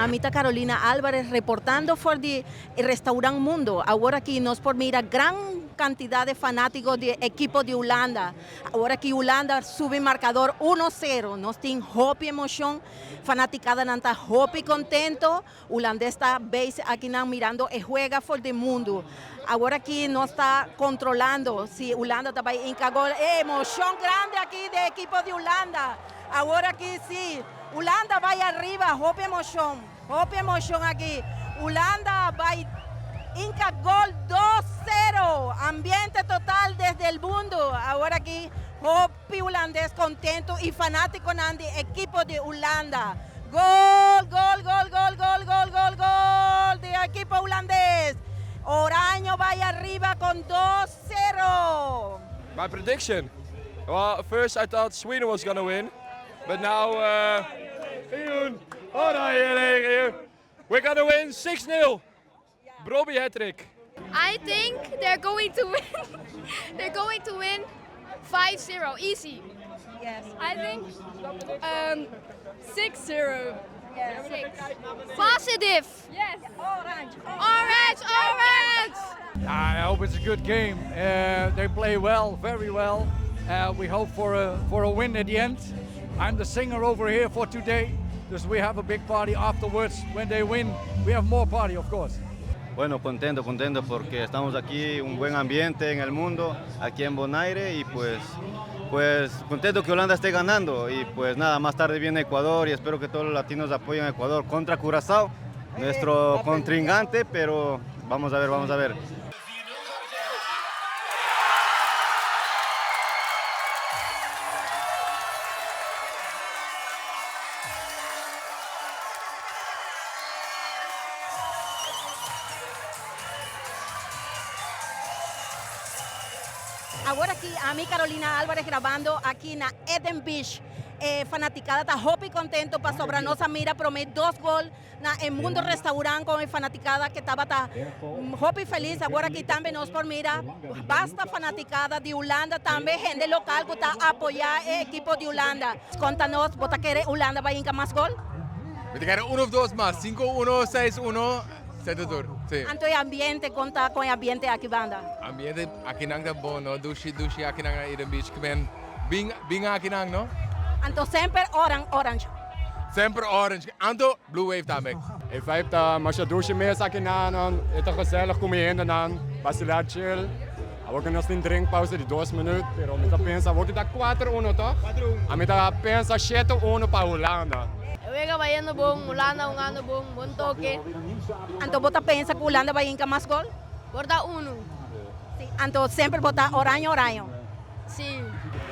Amita Carolina Álvarez reportando por el Restaurante Mundo. Ahora aquí nos por mira gran cantidad de fanáticos de equipo de Holanda. Ahora aquí Holanda sube marcador 1-0. Nos tiene hopi emoción, fanaticada nanta hopi contento. Holanda está base aquí mirando el juega por el mundo. Ahora aquí no está controlando si Holanda está ahí en gol. Emoción grande aquí de equipo de Holanda. Ahora aquí sí, Holanda va arriba, hopi emoción aquí. Holanda va Inca gol 2-0, ambiente total desde el mundo. Ahora aquí hopi holandés contento y fanático Nandi, equipo de Holanda. Gol de equipo holandés. Oraño va arriba con 2-0. My prediction? Well, at first I thought Sweden was going to win, but now we're going to win 6-0. Brobbey hat-trick. I think they're going to win. They're going to win 5-0, easy. Yes. I think 6-0. Yes. 6. Positive. Yes. Orange. Orange. I hope it's a good game. They play well, very well. We hope for a win at the end. I'm the singer over here for today, because we have a big party afterwards. When they win, we have more party, of course. Bueno, contento porque estamos aquí, un buen ambiente en el mundo, aquí en Bonaire y pues contento que Holanda esté ganando y pues nada, más tarde viene Ecuador y espero que todos los latinos apoyen a Ecuador contra Curazao, nuestro contrincante, pero vamos a ver. Ahora aquí a mí Carolina Álvarez grabando aquí en Eden Beach. Fanaticada está hopi contento para sobranosa mira promet 2 gols en Mundo Restaurante con el fanaticada que estaba hopi feliz. Ahora aquí también nos por mira basta fanaticada de Holanda también gente local que está apoyar el equipo de Holanda. Contanos, ¿vos querés Holanda va a ir más gol? We quieren 1 of 2 más, 5-1, 6-1, Centro. Sí. Entonces ambiente conta con el ambiente aquí banda. Ambiente aquí nang da bono, dushi aquí nang Eden Beach. Kmen bing aquí nang no? Entonces siempre orange. Sempre orange. Anto blue wave também. Ik vijf maar je douche meer zak in aan, het is gezellig kom je in dan, vacilar chill. Ahora que nos tem drinkpauze de 2 minutos, pero me está pensando, vos que está 4-1 toch? 4-1. A mí está pensa 7-1 para Holanda. Wega vayendo bom, Holanda jugando buen toque. Entonces vos pensa que Holanda va a ir más gol? Borda 1. Sí. Entonces siempre vota orange. Sí.